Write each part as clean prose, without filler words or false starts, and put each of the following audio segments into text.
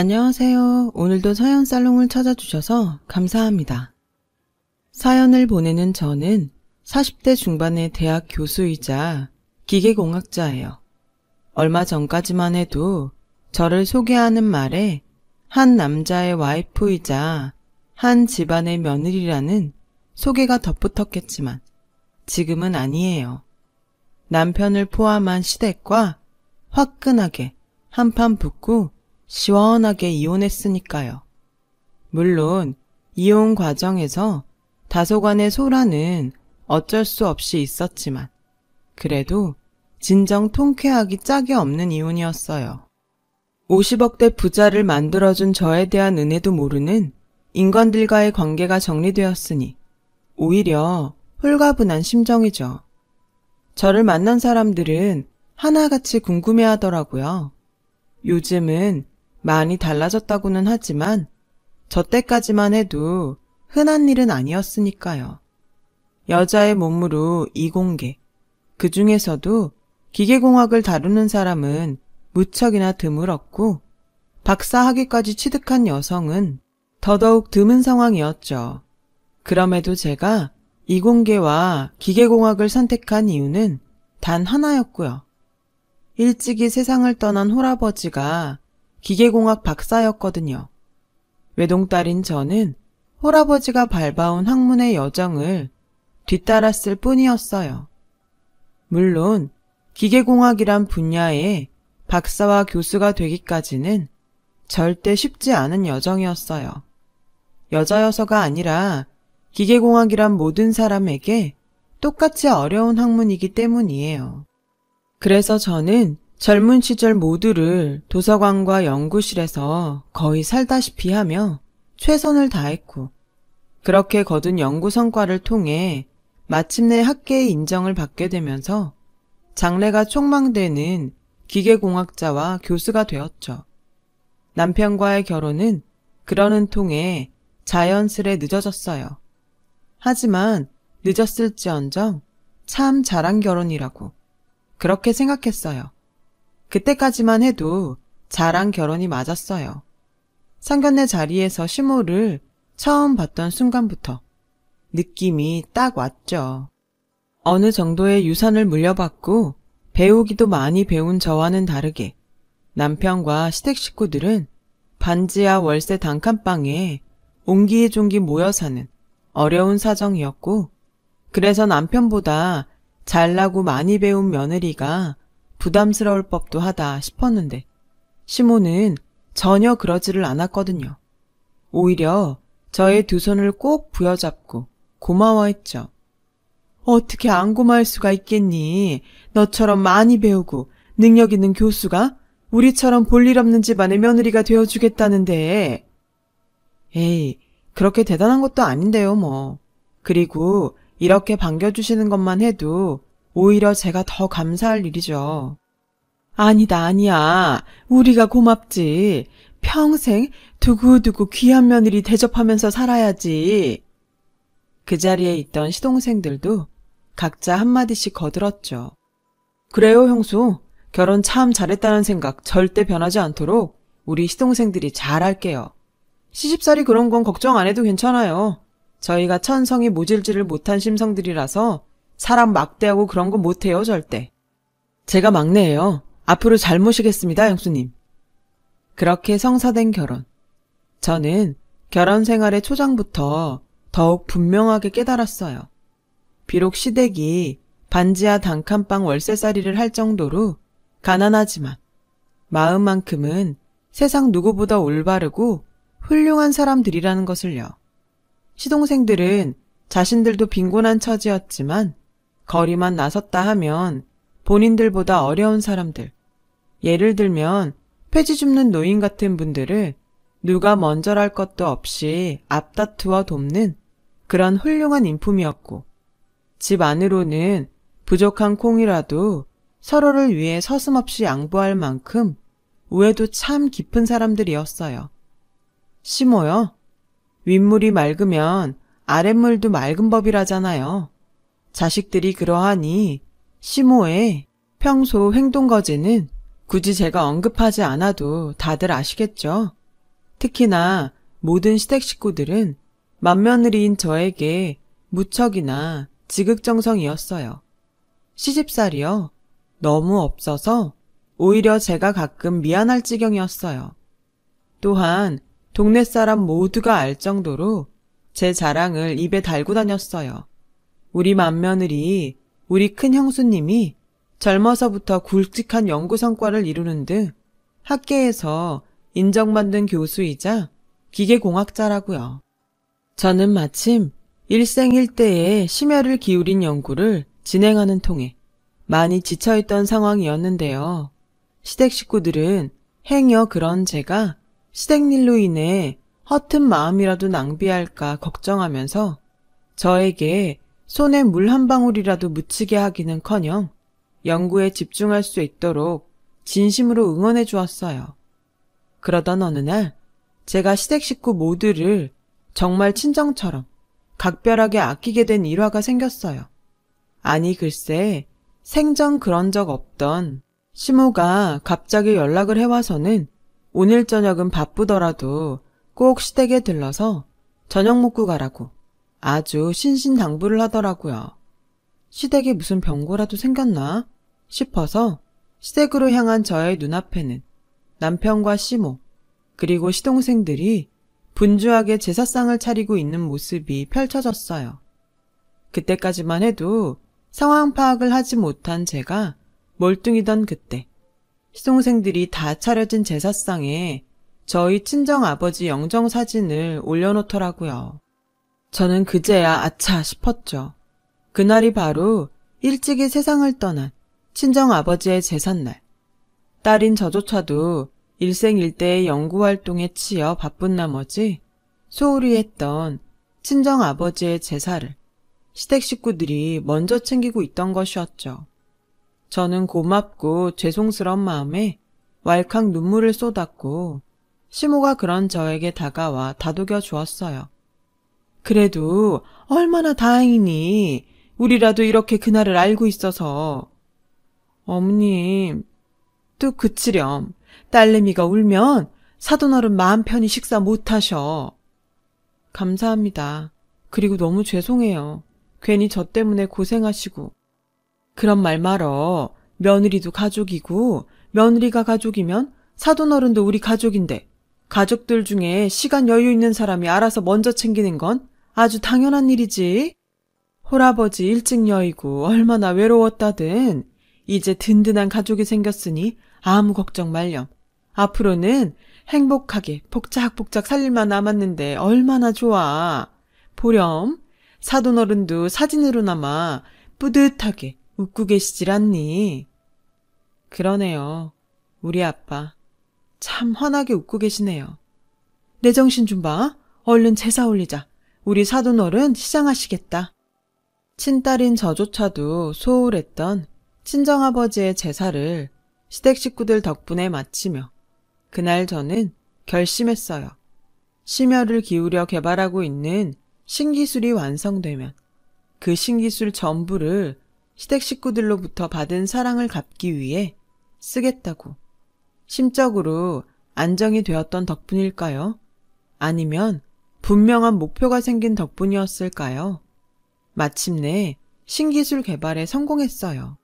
안녕하세요. 오늘도 사연 살롱을 찾아주셔서 감사합니다. 사연을 보내는 저는 40대 중반의 대학 교수이자 기계공학자예요. 얼마 전까지만 해도 저를 소개하는 말에 한 남자의 와이프이자 한 집안의 며느리라는 소개가 덧붙었겠지만 지금은 아니에요. 남편을 포함한 시댁과 화끈하게 한판 붙고 시원하게 이혼했으니까요. 물론 이혼 과정에서 다소간의 소란은 어쩔 수 없이 있었지만 그래도 진정 통쾌하기 짝이 없는 이혼이었어요. 50억대 부자를 만들어준 저에 대한 은혜도 모르는 인간들과의 관계가 정리되었으니 오히려 홀가분한 심정이죠. 저를 만난 사람들은 하나같이 궁금해하더라고요. 요즘은 많이 달라졌다고는 하지만 저 때까지만 해도 흔한 일은 아니었으니까요. 여자의 몸으로 이공계, 그 중에서도 기계공학을 다루는 사람은 무척이나 드물었고 박사 학위까지 취득한 여성은 더더욱 드문 상황이었죠. 그럼에도 제가 이공계와 기계공학을 선택한 이유는 단 하나였고요. 일찍이 세상을 떠난 홀아버지가 기계공학 박사였거든요. 외동딸인 저는 홀아버지가 밟아온 학문의 여정을 뒤따랐을 뿐이었어요. 물론 기계공학이란 분야에 박사와 교수가 되기까지는 절대 쉽지 않은 여정이었어요. 여자여서가 아니라 기계공학이란 모든 사람에게 똑같이 어려운 학문이기 때문이에요. 그래서 저는 젊은 시절 모두를 도서관과 연구실에서 거의 살다시피 하며 최선을 다했고 그렇게 거둔 연구 성과를 통해 마침내 학계의 인정을 받게 되면서 장래가 촉망되는 기계공학자와 교수가 되었죠. 남편과의 결혼은 그러는 통에 자연스레 늦어졌어요. 하지만 늦었을지언정 참 잘한 결혼이라고 그렇게 생각했어요. 그때까지만 해도 잘한 결혼이 맞았어요. 상견례 자리에서 시모를 처음 봤던 순간부터 느낌이 딱 왔죠. 어느 정도의 유산을 물려받고 배우기도 많이 배운 저와는 다르게 남편과 시댁 식구들은 반지하 월세 단칸방에 옹기종기 모여 사는 어려운 사정이었고 그래서 남편보다 잘나고 많이 배운 며느리가 부담스러울 법도 하다 싶었는데 시모는 전혀 그러지를 않았거든요. 오히려 저의 두 손을 꼭 부여잡고 고마워했죠. 어떻게 안 고마울 수가 있겠니? 너처럼 많이 배우고 능력 있는 교수가 우리처럼 볼일 없는 집안의 며느리가 되어주겠다는데. 에이, 그렇게 대단한 것도 아닌데요, 뭐. 그리고 이렇게 반겨주시는 것만 해도 오히려 제가 더 감사할 일이죠. 아니다, 아니야. 우리가 고맙지. 평생 두고두고 귀한 며느리 대접하면서 살아야지. 그 자리에 있던 시동생들도 각자 한마디씩 거들었죠. 그래요, 형수. 결혼 참 잘했다는 생각 절대 변하지 않도록 우리 시동생들이 잘할게요. 시집살이 그런 건 걱정 안 해도 괜찮아요. 저희가 천성이 모질지를 못한 심성들이라서 사람 막대하고 그런 거 못해요, 절대. 제가 막내예요. 앞으로 잘 모시겠습니다, 형수님. 그렇게 성사된 결혼. 저는 결혼 생활의 초장부터 더욱 분명하게 깨달았어요. 비록 시댁이 반지하 단칸방 월세살이를 할 정도로 가난하지만 마음만큼은 세상 누구보다 올바르고 훌륭한 사람들이라는 것을요. 시동생들은 자신들도 빈곤한 처지였지만 거리만 나섰다 하면 본인들보다 어려운 사람들, 예를 들면 폐지 줍는 노인 같은 분들을 누가 먼저랄 것도 없이 앞다투어 돕는 그런 훌륭한 인품이었고 집 안으로는 부족한 콩이라도 서로를 위해 서슴없이 양보할 만큼 우애도 참 깊은 사람들이었어요. 시모요. 윗물이 맑으면 아랫물도 맑은 법이라잖아요. 자식들이 그러하니 시모의 평소 행동 거지는 굳이 제가 언급하지 않아도 다들 아시겠죠. 특히나 모든 시댁 식구들은 맏며느리인 저에게 무척이나 지극정성이었어요. 시집살이요. 너무 없어서 오히려 제가 가끔 미안할 지경이었어요. 또한 동네 사람 모두가 알 정도로 제 자랑을 입에 달고 다녔어요. 우리 맏며느리, 우리 큰 형수님이 젊어서부터 굵직한 연구 성과를 이루는 등 학계에서 인정받는 교수이자 기계공학자라고요. 저는 마침 일생일대에 심혈을 기울인 연구를 진행하는 통에 많이 지쳐있던 상황이었는데요. 시댁 식구들은 행여 그런 제가 시댁일로 인해 허튼 마음이라도 낭비할까 걱정하면서 저에게 손에 물 한 방울이라도 묻히게 하기는커녕 연구에 집중할 수 있도록 진심으로 응원해 주었어요. 그러던 어느 날 제가 시댁 식구 모두를 정말 친정처럼 각별하게 아끼게 된 일화가 생겼어요. 아니 글쎄 생전 그런 적 없던 시모가 갑자기 연락을 해와서는 오늘 저녁은 바쁘더라도 꼭 시댁에 들러서 저녁 먹고 가라고 아주 신신당부를 하더라고요. 시댁에 무슨 병고라도 생겼나 싶어서 시댁으로 향한 저의 눈앞에는 남편과 시모 그리고 시동생들이 분주하게 제사상을 차리고 있는 모습이 펼쳐졌어요. 그때까지만 해도 상황 파악을 하지 못한 제가 몰뚱이던 그때 시동생들이 다 차려진 제사상에 저희 친정아버지 영정사진을 올려놓더라고요. 저는 그제야 아차 싶었죠. 그날이 바로 일찍이 세상을 떠난 친정아버지의 제삿날. 딸인 저조차도 일생일대의 연구활동에 치여 바쁜 나머지 소홀히 했던 친정아버지의 제사를 시댁 식구들이 먼저 챙기고 있던 것이었죠. 저는 고맙고 죄송스러운 마음에 왈칵 눈물을 쏟았고 시모가 그런 저에게 다가와 다독여 주었어요. 그래도 얼마나 다행이니 우리라도 이렇게 그날을 알고 있어서. 어머님, 뚝 그치렴. 딸내미가 울면 사돈어른 마음 편히 식사 못하셔. 감사합니다. 그리고 너무 죄송해요. 괜히 저 때문에 고생하시고. 그런 말 말어. 며느리도 가족이고 며느리가 가족이면 사돈어른도 우리 가족인데 가족들 중에 시간 여유 있는 사람이 알아서 먼저 챙기는 건 아주 당연한 일이지. 홀아버지 일찍 여의고 얼마나 외로웠다든 이제 든든한 가족이 생겼으니 아무 걱정 말렴. 앞으로는 행복하게 복작복작 살 일만 남았는데 얼마나 좋아. 보렴. 사돈어른도 사진으로나마 뿌듯하게 웃고 계시질 않니? 그러네요. 우리 아빠. 참 환하게 웃고 계시네요. 내 정신 좀 봐. 얼른 제사 올리자. 우리 사돈어른 시장하시겠다. 친딸인 저조차도 소홀했던 친정아버지의 제사를 시댁 식구들 덕분에 마치며 그날 저는 결심했어요. 심혈을 기울여 개발하고 있는 신기술이 완성되면 그 신기술 전부를 시댁 식구들로부터 받은 사랑을 갚기 위해 쓰겠다고. 심적으로 안정이 되었던 덕분일까요? 아니면 분명한 목표가 생긴 덕분이었을까요? 마침내 신기술 개발에 성공했어요.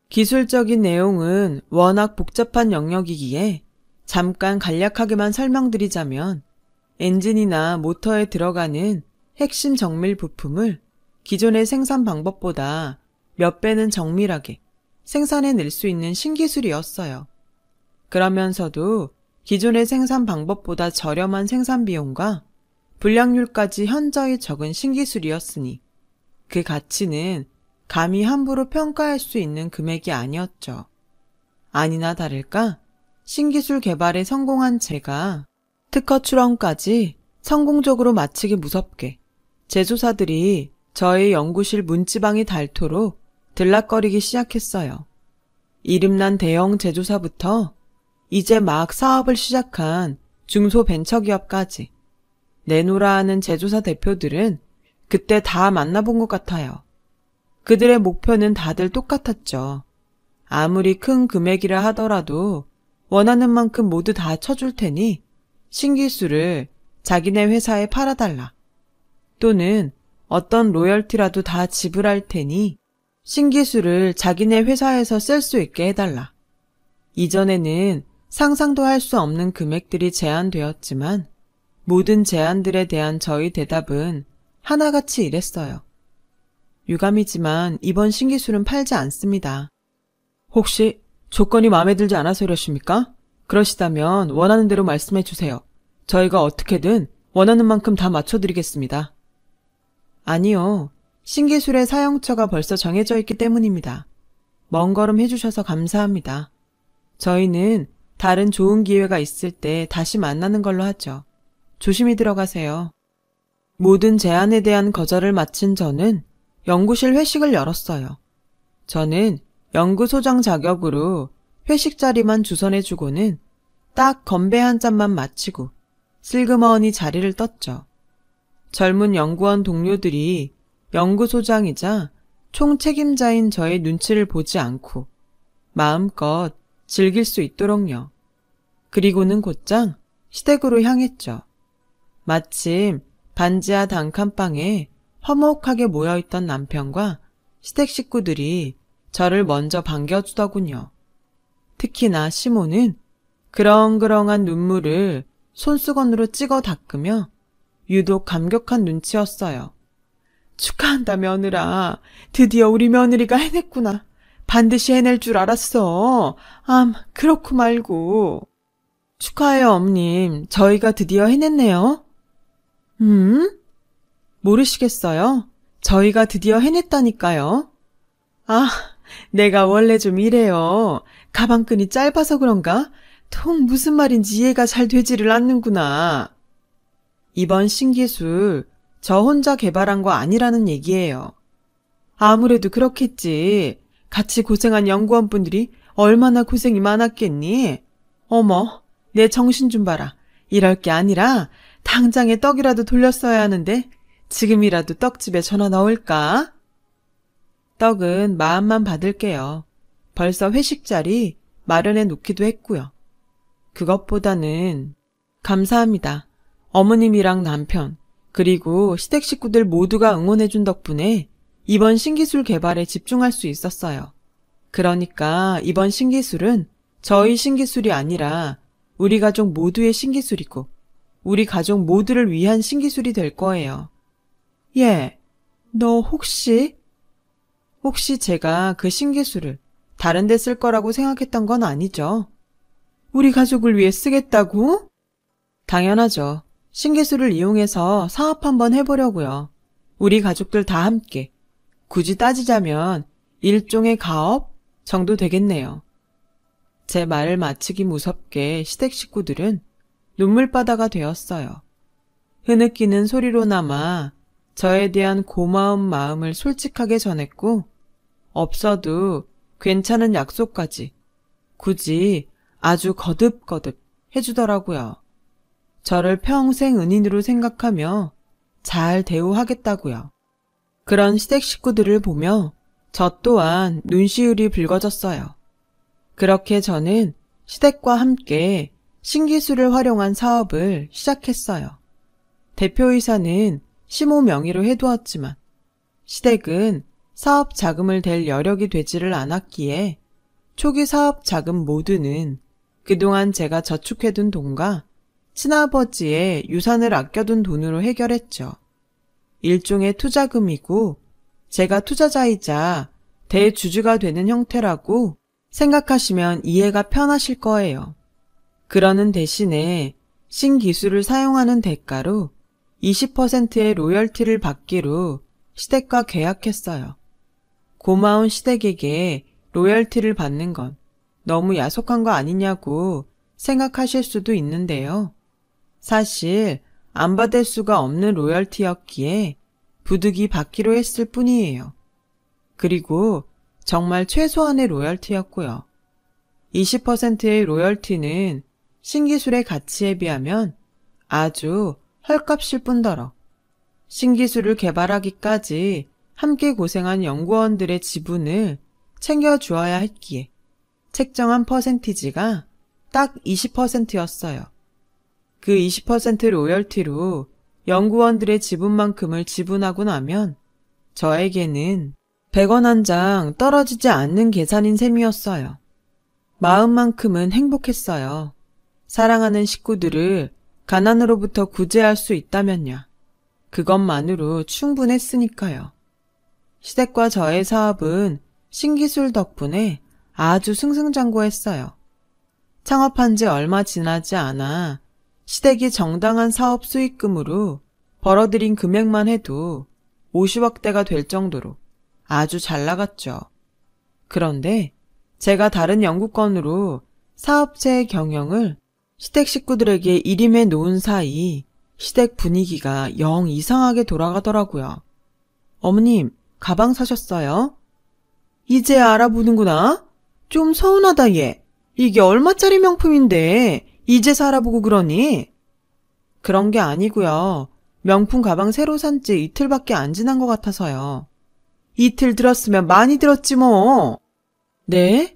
기술적인 내용은 워낙 복잡한 영역이기에 잠깐 간략하게만 설명드리자면 엔진이나 모터에 들어가는 핵심 정밀 부품을 기존의 생산 방법보다 몇 배는 정밀하게 생산해낼 수 있는 신기술이었어요. 그러면서도 기존의 생산 방법보다 저렴한 생산 비용과 불량률까지 현저히 적은 신기술이었으니 그 가치는 감히 함부로 평가할 수 있는 금액이 아니었죠. 아니나 다를까 신기술 개발에 성공한 제가 특허 출원까지 성공적으로 마치기 무섭게 제조사들이 저의 연구실 문지방이 닳도록 들락거리기 시작했어요. 이름난 대형 제조사부터 이제 막 사업을 시작한 중소벤처기업까지 내노라 하는 제조사 대표들은 그때 다 만나본 것 같아요. 그들의 목표는 다들 똑같았죠. 아무리 큰 금액이라 하더라도 원하는 만큼 모두 다 쳐줄 테니 신기술을 자기네 회사에 팔아달라. 또는 어떤 로열티라도 다 지불할 테니 신기술을 자기네 회사에서 쓸 수 있게 해달라. 이전에는 상상도 할 수 없는 금액들이 제안되었지만 모든 제안들에 대한 저희 대답은 하나같이 이랬어요. 유감이지만 이번 신기술은 팔지 않습니다. 혹시 조건이 마음에 들지 않아서 이러십니까? 그러시다면 원하는 대로 말씀해 주세요. 저희가 어떻게든 원하는 만큼 다 맞춰드리겠습니다. 아니요. 신기술의 사용처가 벌써 정해져 있기 때문입니다. 먼 걸음 해주셔서 감사합니다. 저희는 다른 좋은 기회가 있을 때 다시 만나는 걸로 하죠. 조심히 들어가세요. 모든 제안에 대한 거절을 마친 저는 연구실 회식을 열었어요. 저는 연구소장 자격으로 회식 자리만 주선해주고는 딱 건배 한 잔만 마치고 슬그머니 자리를 떴죠. 젊은 연구원 동료들이 연구소장이자 총책임자인 저의 눈치를 보지 않고 마음껏 즐길 수 있도록요. 그리고는 곧장 시댁으로 향했죠. 마침 반지하 단칸방에 화목하게 모여있던 남편과 시댁 식구들이 저를 먼저 반겨주더군요. 특히나 시모는 그렁그렁한 눈물을 손수건으로 찍어 닦으며 유독 감격한 눈치였어요. 축하한다 며느라. 드디어 우리 며느리가 해냈구나. 반드시 해낼 줄 알았어. 그렇고 말고. 축하해요 엄님. 저희가 드디어 해냈네요. 모르시겠어요? 저희가 드디어 해냈다니까요. 내가 원래 좀 이래요. 가방끈이 짧아서 그런가? 통 무슨 말인지 이해가 잘 되지를 않는구나. 이번 신기술 저 혼자 개발한 거 아니라는 얘기예요. 아무래도 그렇겠지. 같이 고생한 연구원분들이 얼마나 고생이 많았겠니? 어머, 내 정신 좀 봐라. 이럴 게 아니라 당장에 떡이라도 돌렸어야 하는데 지금이라도 떡집에 전화 넣을까? 떡은 마음만 받을게요. 벌써 회식 자리 마련해 놓기도 했고요. 그것보다는 감사합니다. 어머님이랑 남편 그리고 시댁 식구들 모두가 응원해준 덕분에 이번 신기술 개발에 집중할 수 있었어요. 그러니까 이번 신기술은 저희 신기술이 아니라 우리 가족 모두의 신기술이고 우리 가족 모두를 위한 신기술이 될 거예요. 예, 너 혹시 제가 그 신기술을 다른 데 쓸 거라고 생각했던 건 아니죠? 우리 가족을 위해 쓰겠다고? 당연하죠. 신기술을 이용해서 사업 한번 해보려고요. 우리 가족들 다 함께. 굳이 따지자면 일종의 가업 정도 되겠네요. 제 말을 마치기 무섭게 시댁 식구들은 눈물바다가 되었어요. 흐느끼는 소리로나마 저에 대한 고마운 마음을 솔직하게 전했고 없어도 괜찮은 약속까지 굳이 아주 거듭거듭 해주더라고요. 저를 평생 은인으로 생각하며 잘 대우하겠다고요. 그런 시댁 식구들을 보며 저 또한 눈시울이 붉어졌어요. 그렇게 저는 시댁과 함께 신기술을 활용한 사업을 시작했어요. 대표이사는 시모 명의로 해두었지만 시댁은 사업 자금을 댈 여력이 되지를 않았기에 초기 사업 자금 모두는 그동안 제가 저축해둔 돈과 친아버지의 유산을 아껴둔 돈으로 해결했죠. 일종의 투자금이고 제가 투자자이자 대주주가 되는 형태라고 생각하시면 이해가 편하실 거예요. 그러는 대신에 신기술을 사용하는 대가로 20%의 로열티를 받기로 시댁과 계약했어요. 고마운 시댁에게 로열티를 받는 건 너무 야속한 거 아니냐고 생각하실 수도 있는데요. 사실 안 받을 수가 없는 로열티였기에 부득이 받기로 했을 뿐이에요. 그리고 정말 최소한의 로열티였고요. 20%의 로열티는 신기술의 가치에 비하면 아주 헐값일 뿐더러 신기술을 개발하기까지 함께 고생한 연구원들의 지분을 챙겨주어야 했기에 책정한 퍼센티지가 딱 20%였어요. 그 20% 로열티로 연구원들의 지분만큼을 지분하고 나면 저에게는 100원 한 장 떨어지지 않는 계산인 셈이었어요. 마음만큼은 행복했어요. 사랑하는 식구들을 가난으로부터 구제할 수 있다면야. 그것만으로 충분했으니까요. 시댁과 저의 사업은 신기술 덕분에 아주 승승장구했어요. 창업한 지 얼마 지나지 않아 시댁이 정당한 사업 수익금으로 벌어들인 금액만 해도 50억대가 될 정도로 아주 잘 나갔죠. 그런데 제가 다른 영구권으로 사업체의 경영을 시댁 식구들에게 일임해 놓은 사이 시댁 분위기가 영 이상하게 돌아가더라고요. 어머님, 가방 사셨어요? 이제 알아보는구나? 좀 서운하다 얘. 이게 얼마짜리 명품인데 이제서 알아보고 그러니? 그런 게 아니고요. 명품 가방 새로 산 지 이틀밖에 안 지난 것 같아서요. 이틀 들었으면 많이 들었지 뭐. 네?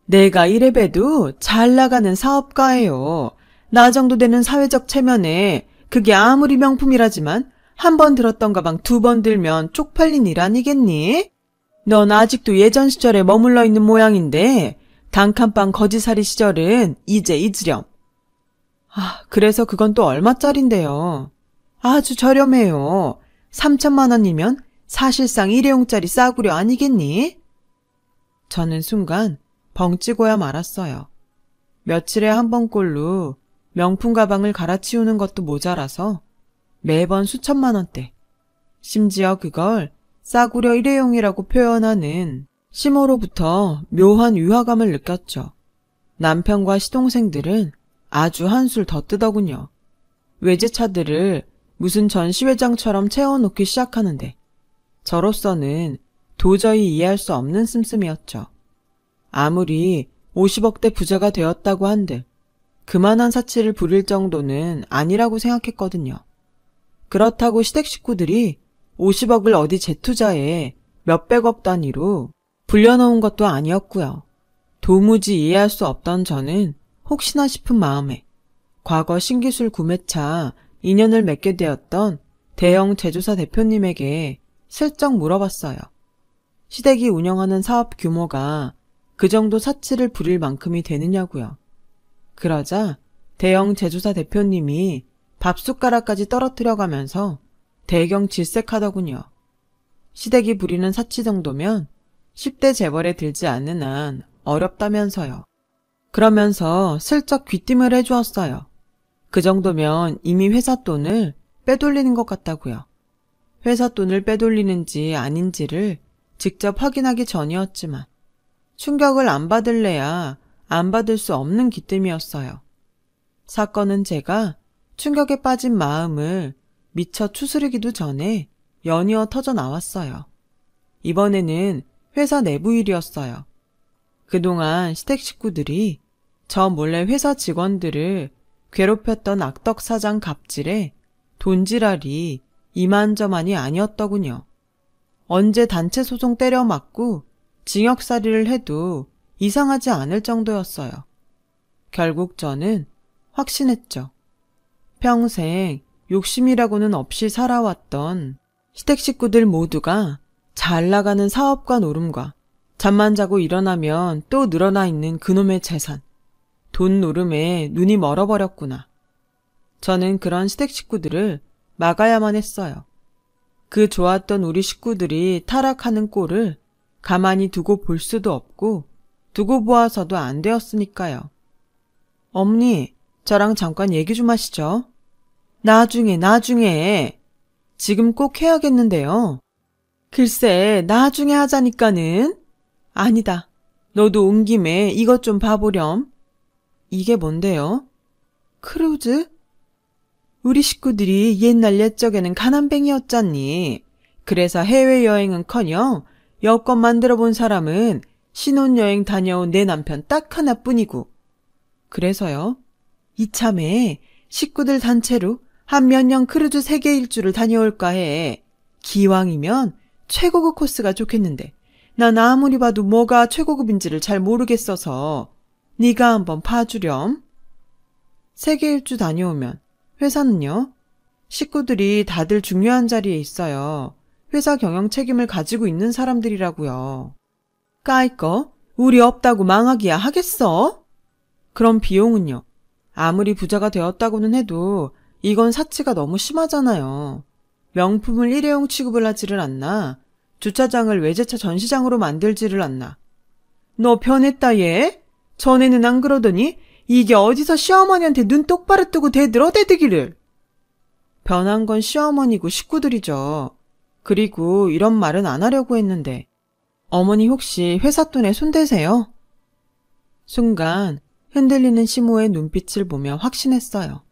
내가 이래봬도 잘 나가는 사업가예요. 나 정도 되는 사회적 체면에 그게 아무리 명품이라지만 한 번 들었던 가방 2번 들면 쪽팔린 일 아니겠니? 넌 아직도 예전 시절에 머물러 있는 모양인데 단칸방 거지살이 시절은 이제 잊으렴. 그래서 그건 또 얼마짜린데요? 아주 저렴해요. 3천만 원이면 사실상 일회용짜리 싸구려 아니겠니? 저는 순간 벙찌고야 말았어요. 며칠에 한 번꼴로 명품 가방을 갈아치우는 것도 모자라서 매번 수천만 원대. 심지어 그걸 싸구려 일회용이라고 표현하는 시모로부터 묘한 위화감을 느꼈죠. 남편과 시동생들은 아주 한술 더 뜨더군요. 외제차들을 무슨 전시회장처럼 채워놓기 시작하는데 저로서는 도저히 이해할 수 없는 씀씀이었죠. 아무리 50억대 부자가 되었다고 한들 그만한 사치를 부릴 정도는 아니라고 생각했거든요. 그렇다고 시댁 식구들이 50억을 어디 재투자에 몇백억 단위로 불려놓은 것도 아니었고요. 도무지 이해할 수 없던 저는 혹시나 싶은 마음에 과거 신기술 구매차 인연을 맺게 되었던 대형 제조사 대표님에게 슬쩍 물어봤어요. 시댁이 운영하는 사업 규모가 그 정도 사치를 부릴 만큼이 되느냐고요. 그러자 대형 제조사 대표님이 밥숟가락까지 떨어뜨려가면서 대경 질색하더군요. 시댁이 부리는 사치 정도면 10대 재벌에 들지 않는 한 어렵다면서요. 그러면서 슬쩍 귀띔을 해주었어요. 그 정도면 이미 회사 돈을 빼돌리는 것 같다고요. 회사 돈을 빼돌리는지 아닌지를 직접 확인하기 전이었지만 충격을 안 받을래야 안 받을 수 없는 기뜸이었어요. 사건은 제가 충격에 빠진 마음을 미처 추스르기도 전에 연이어 터져 나왔어요. 이번에는 회사 내부 일이었어요. 그동안 시댁 식구들이 저 몰래 회사 직원들을 괴롭혔던 악덕 사장 갑질에 돈지랄이 이만저만이 아니었더군요. 언제 단체 소송 때려 맞고 징역살이를 해도 이상하지 않을 정도였어요. 결국 저는 확신했죠. 평생 욕심이라고는 없이 살아왔던 시댁 식구들 모두가 잘 나가는 사업가 노름과 잠만 자고 일어나면 또 늘어나 있는 그놈의 재산, 돈 노름에 눈이 멀어버렸구나. 저는 그런 시댁 식구들을 막아야만 했어요. 그 좋았던 우리 식구들이 타락하는 꼴을 가만히 두고 볼 수도 없고 두고 보아서도 안 되었으니까요. 어머니, 저랑 잠깐 얘기 좀 하시죠. 나중에. 지금 꼭 해야겠는데요. 글쎄, 나중에 하자니까는. 아니다. 너도 온 김에 이것 좀 봐보렴. 이게 뭔데요? 크루즈? 우리 식구들이 옛날 옛적에는 가난뱅이였잖니. 그래서 해외여행은커녕 여권 만들어 본 사람은 신혼여행 다녀온 내 남편 딱 하나뿐이고. 그래서요? 이참에 식구들 단체로 한 몇 년 크루즈 세계 일주를 다녀올까 해. 기왕이면 최고급 코스가 좋겠는데 난 아무리 봐도 뭐가 최고급인지를 잘 모르겠어서 네가 한번 봐주렴. 세계 일주 다녀오면 회사는요? 식구들이 다들 중요한 자리에 있어요. 회사 경영 책임을 가지고 있는 사람들이라고요. 까이꺼? 우리 없다고 망하기야 하겠어? 그럼 비용은요? 아무리 부자가 되었다고는 해도 이건 사치가 너무 심하잖아요. 명품을 일회용 취급을 하지를 않나? 주차장을 외제차 전시장으로 만들지를 않나? 너 변했다 얘? 전에는 안 그러더니 이게 어디서 시어머니한테 눈 똑바로 뜨고 대들기를. 변한 건 시어머니고 식구들이죠. 그리고 이런 말은 안 하려고 했는데 어머니 혹시 회사 돈에 손대세요? 순간 흔들리는 시모의 눈빛을 보며 확신했어요.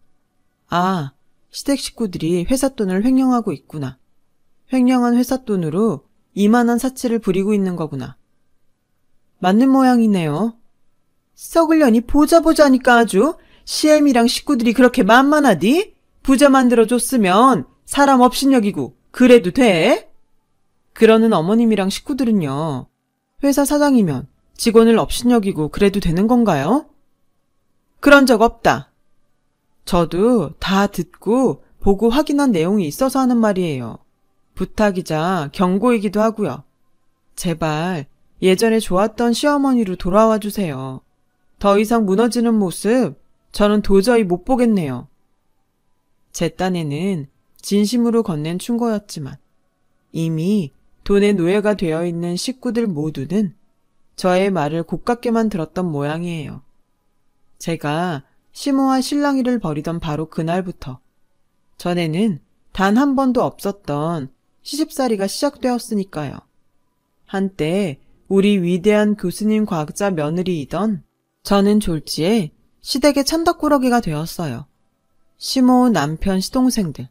아, 시댁 식구들이 회사 돈을 횡령하고 있구나. 횡령한 회사 돈으로 이만한 사치를 부리고 있는 거구나. 맞는 모양이네요. 썩으려니 보자니까 아주 시엠이랑 식구들이 그렇게 만만하디? 부자 만들어줬으면 사람 없인 여기고 그래도 돼? 그러는 어머님이랑 식구들은요. 회사 사장이면 직원을 없인 여기고 그래도 되는 건가요? 그런 적 없다. 저도 다 듣고 보고 확인한 내용이 있어서 하는 말이에요. 부탁이자 경고이기도 하고요. 제발 예전에 좋았던 시어머니로 돌아와 주세요. 더 이상 무너지는 모습 저는 도저히 못 보겠네요. 제 딴에는 진심으로 건넨 충고였지만 이미 돈의 노예가 되어 있는 식구들 모두는 저의 말을 고깝게만 들었던 모양이에요. 제가 시모와 실랑이를 벌이던 바로 그날부터 전에는 단 한 번도 없었던 시집살이가 시작되었으니까요. 한때 우리 위대한 교수님 과학자 며느리이던 저는 졸지에 시댁의 찬덕꾸러기가 되었어요. 시모 남편 시동생들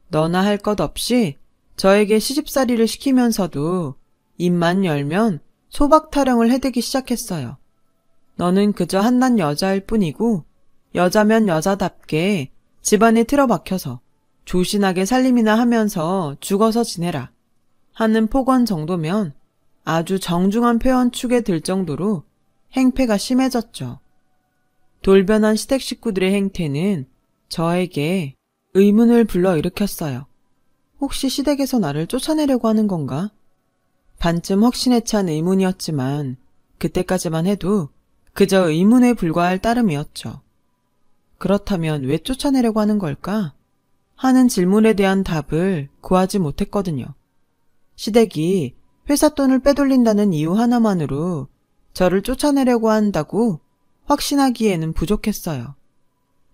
너나 할 것 없이 저에게 시집살이를 시키면서도 입만 열면 소박 타령을 해대기 시작했어요. 너는 그저 한낱 여자일 뿐이고 여자면 여자답게 집안에 틀어박혀서 조신하게 살림이나 하면서 죽어서 지내라 하는 폭언 정도면 아주 정중한 표현 축에 들 정도로 행패가 심해졌죠. 돌변한 시댁 식구들의 행태는 저에게 의문을 불러일으켰어요. 혹시 시댁에서 나를 쫓아내려고 하는 건가? 반쯤 확신에 찬 의문이었지만 그때까지만 해도 그저 의문에 불과할 따름이었죠. 그렇다면 왜 쫓아내려고 하는 걸까? 하는 질문에 대한 답을 구하지 못했거든요. 시댁이 회사 돈을 빼돌린다는 이유 하나만으로 저를 쫓아내려고 한다고 확신하기에는 부족했어요.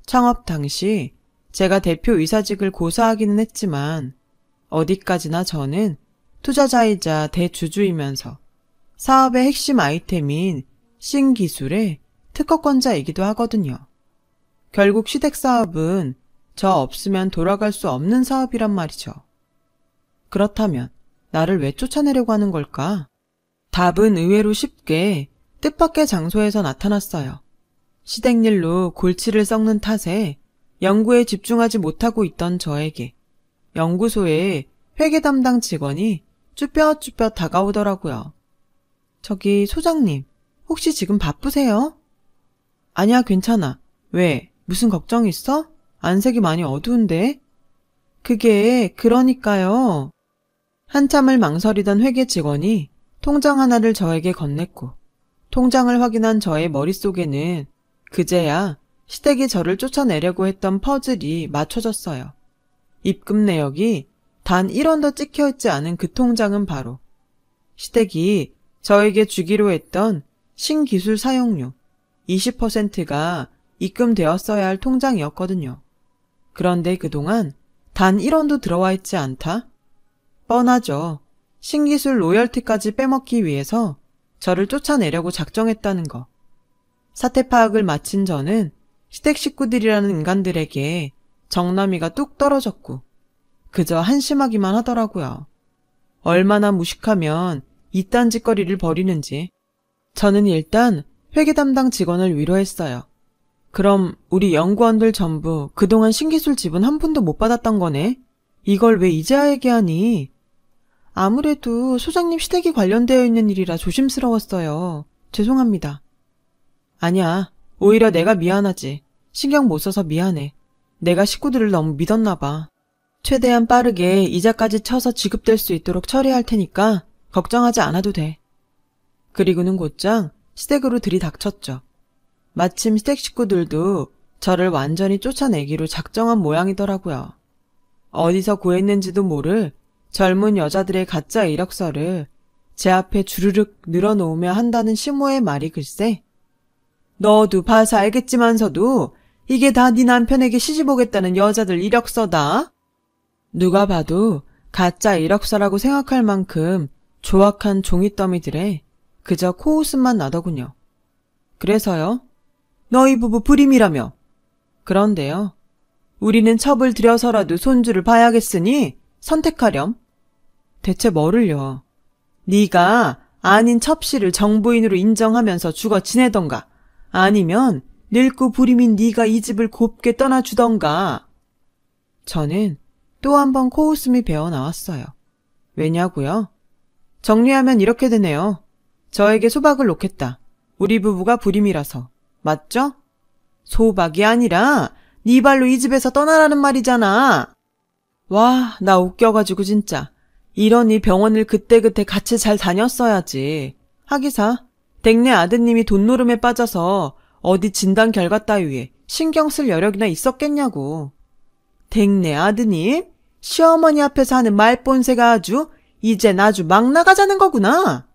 창업 당시 제가 대표 이사직을 고사하기는 했지만 어디까지나 저는 투자자이자 대주주이면서 사업의 핵심 아이템인 신기술의 특허권자이기도 하거든요. 결국 시댁 사업은 저 없으면 돌아갈 수 없는 사업이란 말이죠. 그렇다면 나를 왜 쫓아내려고 하는 걸까? 답은 의외로 쉽게 뜻밖의 장소에서 나타났어요. 시댁 일로 골치를 썩는 탓에 연구에 집중하지 못하고 있던 저에게 연구소에 회계 담당 직원이 쭈뼛쭈뼛 다가오더라고요. 저기 소장님, 혹시 지금 바쁘세요? 아니야, 괜찮아. 왜? 무슨 걱정 있어? 안색이 많이 어두운데? 그게 그러니까요. 한참을 망설이던 회계 직원이 통장 하나를 저에게 건넸고 통장을 확인한 저의 머릿속에는 그제야 시댁이 저를 쫓아내려고 했던 퍼즐이 맞춰졌어요. 입금 내역이 단 1원도 찍혀있지 않은 그 통장은 바로 시댁이 저에게 주기로 했던 신기술 사용료 20%가 입금되었어야 할 통장이었거든요. 그런데 그동안 단 1원도 들어와 있지 않다? 뻔하죠. 신기술 로열티까지 빼먹기 위해서 저를 쫓아내려고 작정했다는 거. 사태 파악을 마친 저는 시댁 식구들이라는 인간들에게 정남이가 뚝 떨어졌고 그저 한심하기만 하더라고요. 얼마나 무식하면 이딴 짓거리를 벌이는지. 저는 일단 회계 담당 직원을 위로했어요. 그럼 우리 연구원들 전부 그동안 신기술 지분 한 푼도 못 받았던 거네? 이걸 왜 이제야 얘기하니? 아무래도 소장님 시댁이 관련되어 있는 일이라 조심스러웠어요. 죄송합니다. 아니야, 오히려 내가 미안하지. 신경 못 써서 미안해. 내가 식구들을 너무 믿었나 봐. 최대한 빠르게 이자까지 쳐서 지급될 수 있도록 처리할 테니까 걱정하지 않아도 돼. 그리고는 곧장 시댁으로 들이닥쳤죠. 마침 시댁 식구들도 저를 완전히 쫓아내기로 작정한 모양이더라고요. 어디서 구했는지도 모를 젊은 여자들의 가짜 이력서를 제 앞에 주르륵 늘어놓으며 한다는 시모의 말이 글쎄. 너도 봐서 알겠지만서도 이게 다 네 남편에게 시집 오겠다는 여자들 이력서다. 누가 봐도 가짜 이력서라고 생각할 만큼 조악한 종이더미들에 그저 코웃음만 나더군요. 그래서요? 너희 부부 불임이라며. 그런데요. 우리는 첩을 들여서라도 손주를 봐야겠으니 선택하렴. 대체 뭐를요? 네가 아닌 첩씨를 정부인으로 인정하면서 죽어 지내던가 아니면 늙고 불임인 네가 이 집을 곱게 떠나주던가. 저는 또 한 번 코웃음이 배어 나왔어요. 왜냐고요? 정리하면 이렇게 되네요. 저에게 소박을 놓겠다. 우리 부부가 불임이라서. 맞죠? 소박이 아니라 네 발로 이 집에서 떠나라는 말이잖아. 와, 나 웃겨가지고 진짜. 이러니 병원을 그때그때 같이 잘 다녔어야지. 하기사 댁내 아드님이 돈노름에 빠져서 어디 진단 결과 따위에 신경 쓸 여력이나 있었겠냐고. 댁내 아드님? 시어머니 앞에서 하는 말본새가 이젠 아주 막 나가자는 거구나.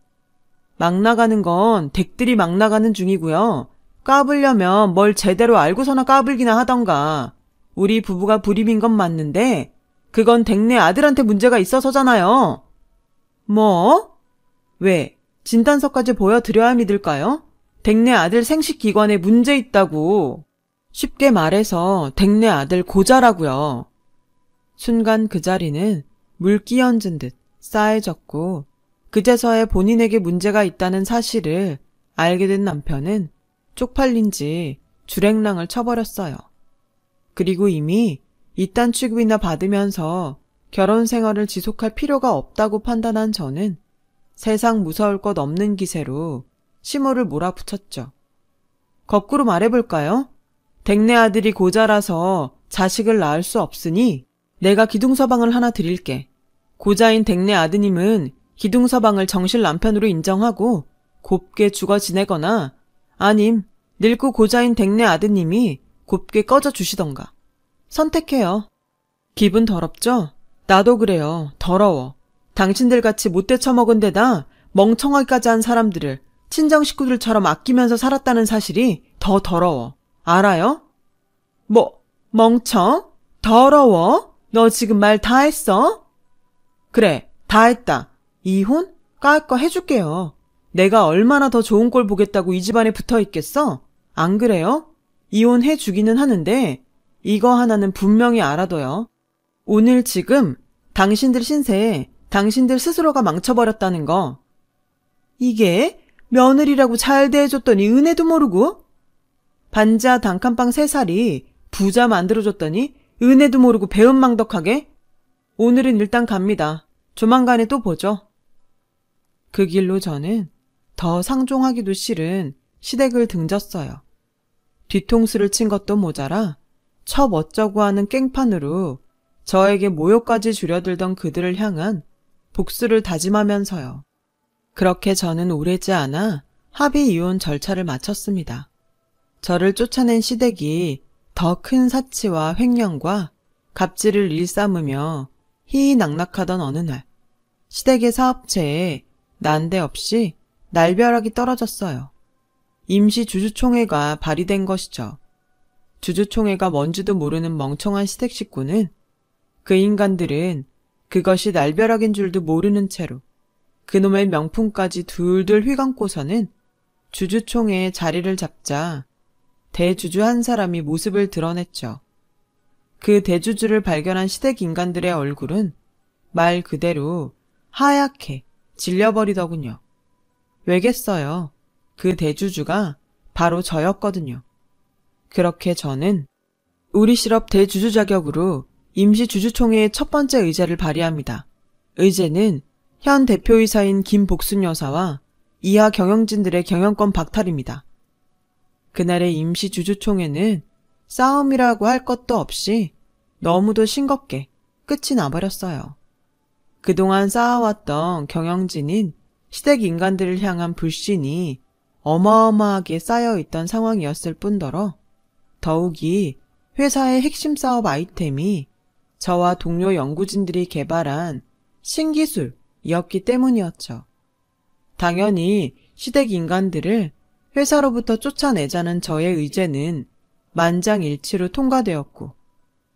막 나가는 건 댁들이 막 나가는 중이고요. 까불려면 뭘 제대로 알고서나 까불기나 하던가. 우리 부부가 불임인 건 맞는데 그건 댁내 아들한테 문제가 있어서잖아요. 뭐? 왜? 진단서까지 보여드려야 믿을까요? 댁내 아들 생식기관에 문제 있다고. 쉽게 말해서 댁내 아들 고자라고요. 순간 그 자리는 물기 얹은 듯 싸해졌고 그제서야 본인에게 문제가 있다는 사실을 알게 된 남편은 쪽팔린지 주랭랑을 쳐버렸어요. 그리고 이미 이딴 취급이나 받으면서 결혼 생활을 지속할 필요가 없다고 판단한 저는 세상 무서울 것 없는 기세로 시모를 몰아붙였죠. 거꾸로 말해볼까요? 댁내 아들이 고자라서 자식을 낳을 수 없으니 내가 기둥서방을 하나 드릴게. 고자인 댁내 아드님은 기둥서방을 정실 남편으로 인정하고 곱게 죽어 지내거나 아님 늙고 고자인 댁내 아드님이 곱게 꺼져 주시던가. 선택해요. 기분 더럽죠? 나도 그래요. 더러워. 당신들같이 못돼 처먹은 데다 멍청하기까지 한 사람들을 친정 식구들처럼 아끼면서 살았다는 사실이 더 더러워. 알아요? 뭐, 멍청? 더러워? 너 지금 말 다 했어? 그래, 다 했다. 이혼? 까짓 거 해줄게요. 내가 얼마나 더 좋은 꼴 보겠다고 이 집안에 붙어 있겠어? 안 그래요? 이혼해주기는 하는데 이거 하나는 분명히 알아둬요. 오늘 지금 당신들 신세에 당신들 스스로가 망쳐버렸다는 거. 이게 며느리라고 잘 대해줬더니 은혜도 모르고 반지하 단칸방 3살이 부자 만들어줬더니 은혜도 모르고 배은망덕하게? 오늘은 일단 갑니다. 조만간에 또 보죠. 그 길로 저는 더 상종하기도 싫은 시댁을 등졌어요. 뒤통수를 친 것도 모자라 첩 어쩌고 하는 깽판으로 저에게 모욕까지 줄여들던 그들을 향한 복수를 다짐하면서요. 그렇게 저는 오래지 않아 합의 이혼 절차를 마쳤습니다. 저를 쫓아낸 시댁이 더 큰 사치와 횡령과 갑질을 일삼으며 희희낙낙하던 어느 날 시댁의 사업체에 난데없이 날벼락이 떨어졌어요. 임시 주주총회가 발의된 것이죠. 주주총회가 뭔지도 모르는 멍청한 시댁 식구는 그 인간들은 그것이 날벼락인 줄도 모르는 채로 그놈의 명품까지 둘둘 휘감고서는 주주총회에 자리를 잡자 대주주 한 사람이 모습을 드러냈죠. 그 대주주를 발견한 시댁 인간들의 얼굴은 말 그대로 하얗게 질려버리더군요. 왜겠어요? 그 대주주가 바로 저였거든요. 그렇게 저는 우리 실업 대주주 자격으로 임시 주주총회의 첫 번째 의제를 발의합니다. 의제는 현 대표이사인 김복순 여사와 이하 경영진들의 경영권 박탈입니다. 그날의 임시 주주총회는 싸움이라고 할 것도 없이 너무도 싱겁게 끝이 나버렸어요. 그동안 쌓아왔던 경영진인 시댁 인간들을 향한 불신이 어마어마하게 쌓여있던 상황이었을 뿐더러 더욱이 회사의 핵심 사업 아이템이 저와 동료 연구진들이 개발한 신기술이었기 때문이었죠. 당연히 시댁 인간들을 회사로부터 쫓아내자는 저의 의제는 만장일치로 통과되었고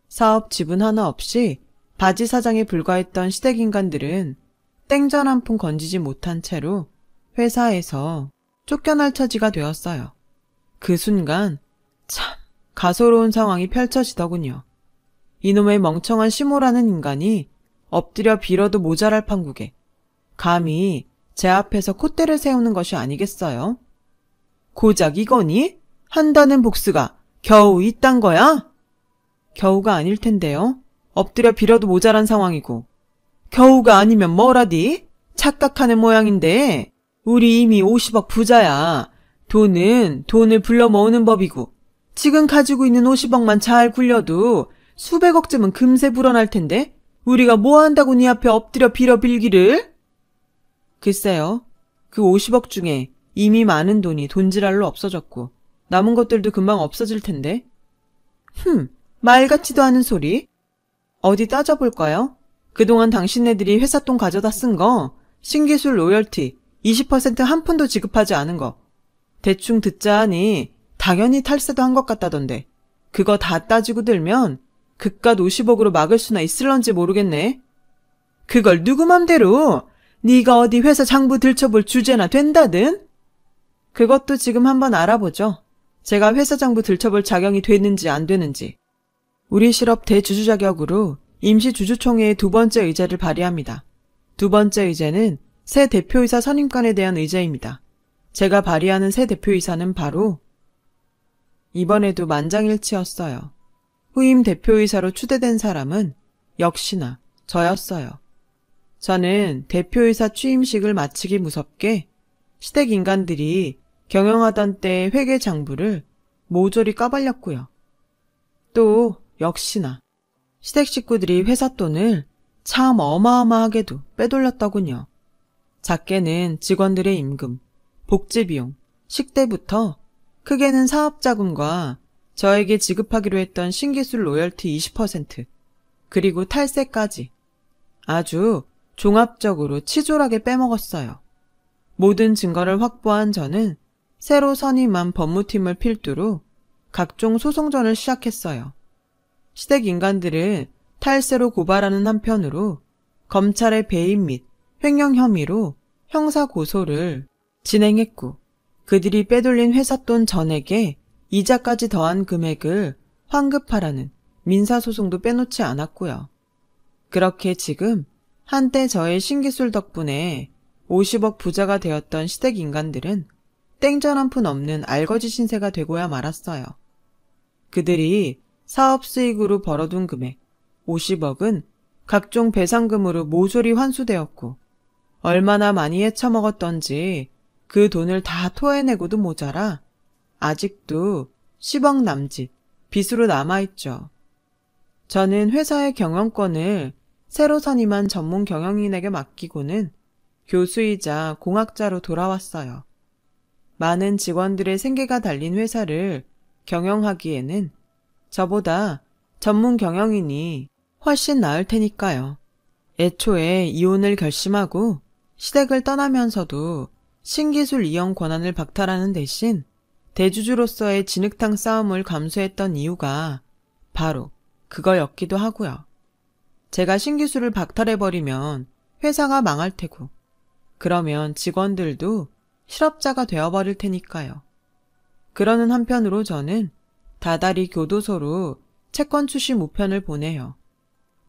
사업 지분 하나 없이 바지 사장에 불과했던 시댁 인간들은 땡전 한 푼 건지지 못한 채로 회사에서 쫓겨날 처지가 되었어요. 그 순간 참 가소로운 상황이 펼쳐지더군요. 이놈의 멍청한 시모라는 인간이 엎드려 빌어도 모자랄 판국에 감히 제 앞에서 콧대를 세우는 것이 아니겠어요? 고작 이거니? 한다는 복수가 겨우 이딴 거야? 겨우가 아닐 텐데요. 엎드려 빌어도 모자란 상황이고. 겨우가 아니면 뭐라디? 착각하는 모양인데 우리 이미 50억 부자야. 돈은 돈을 불러 모으는 법이고 지금 가지고 있는 50억만 잘 굴려도 수백억쯤은 금세 불어날 텐데 우리가 뭐 한다고 네 앞에 엎드려 빌어 빌기를? 글쎄요. 그 50억 중에 이미 많은 돈이 돈지랄로 없어졌고 남은 것들도 금방 없어질 텐데. 말 같지도 않은 소리. 어디 따져볼까요? 그동안 당신네들이 회사 돈 가져다 쓴 거, 신기술 로열티 20% 한 푼도 지급하지 않은 거. 대충 듣자 하니 당연히 탈세도 한 것 같다던데. 그거 다 따지고 들면 그깟 50억으로 막을 수나 있을런지 모르겠네. 그걸 누구 맘대로 네가 어디 회사 장부 들춰볼 주제나 된다든? 그것도 지금 한번 알아보죠. 제가 회사 장부 들춰볼 자격이 되는지 안 되는지. 우리 실업 대주주 자격으로 임시주주총회의 두 번째 의제를 발의합니다. 두 번째 의제는 새 대표이사 선임권에 대한 의제입니다. 제가 발의하는 새 대표이사는 바로 이번에도 만장일치였어요. 후임 대표이사로 추대된 사람은 역시나 저였어요. 저는 대표이사 취임식을 마치기 무섭게 시댁 인간들이 경영하던 때의 회계 장부를 모조리 까발렸고요. 또 역시나 시댁 식구들이 회사 돈을 참 어마어마하게도 빼돌렸더군요. 작게는 직원들의 임금, 복지비용, 식대부터 크게는 사업자금과 저에게 지급하기로 했던 신기술 로열티 20%, 그리고 탈세까지 아주 종합적으로 치졸하게 빼먹었어요. 모든 증거를 확보한 저는 새로 선임한 법무팀을 필두로 각종 소송전을 시작했어요. 시댁 인간들을 탈세로 고발하는 한편으로 검찰의 배임 및 횡령 혐의로 형사 고소를 진행했고 그들이 빼돌린 회삿돈 전액에 이자까지 더한 금액을 환급하라는 민사소송도 빼놓지 않았고요. 그렇게 지금 한때 저의 신기술 덕분에 50억 부자가 되었던 시댁 인간들은 땡전 한 푼 없는 알거지 신세가 되고야 말았어요. 그들이 사업 수익으로 벌어둔 금액 50억은 각종 배상금으로 모조리 환수되었고 얼마나 많이 헤쳐먹었던지 그 돈을 다 토해내고도 모자라 아직도 10억 남짓 빚으로 남아있죠. 저는 회사의 경영권을 새로 선임한 전문 경영인에게 맡기고는 교수이자 공학자로 돌아왔어요. 많은 직원들의 생계가 달린 회사를 경영하기에는 저보다 전문 경영인이 훨씬 나을 테니까요. 애초에 이혼을 결심하고 시댁을 떠나면서도 신기술 이용 권한을 박탈하는 대신 대주주로서의 진흙탕 싸움을 감수했던 이유가 바로 그거였기도 하고요. 제가 신기술을 박탈해버리면 회사가 망할 테고 그러면 직원들도 실업자가 되어버릴 테니까요. 그러는 한편으로 저는 다달이 교도소로 채권 추심 우편을 보내요.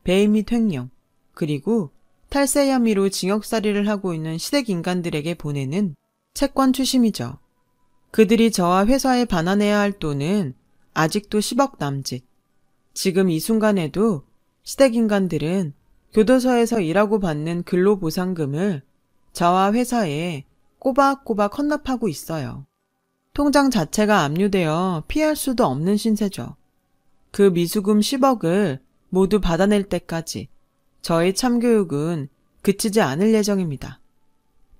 배임 및 횡령, 그리고 탈세 혐의로 징역살이를 하고 있는 시댁 인간들에게 보내는 채권 추심이죠. 그들이 저와 회사에 반환해야 할 돈은 아직도 10억 남짓. 지금 이 순간에도 시댁 인간들은 교도소에서 일하고 받는 근로보상금을 저와 회사에 꼬박꼬박 헌납하고 있어요. 통장 자체가 압류되어 피할 수도 없는 신세죠. 그 미수금 10억을 모두 받아낼 때까지 저의 참교육은 그치지 않을 예정입니다.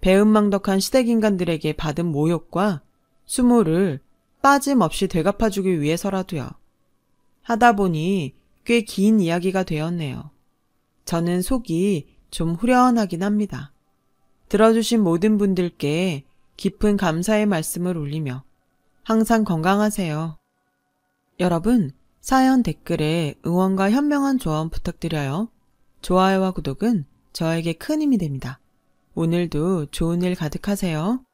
배은망덕한 시댁인간들에게 받은 모욕과 수모를 빠짐없이 되갚아주기 위해서라도요. 하다 보니 꽤 긴 이야기가 되었네요. 저는 속이 좀 후련하긴 합니다. 들어주신 모든 분들께 깊은 감사의 말씀을 올리며 항상 건강하세요. 여러분, 사연 댓글에 응원과 현명한 조언 부탁드려요. 좋아요와 구독은 저에게 큰 힘이 됩니다. 오늘도 좋은 일 가득하세요.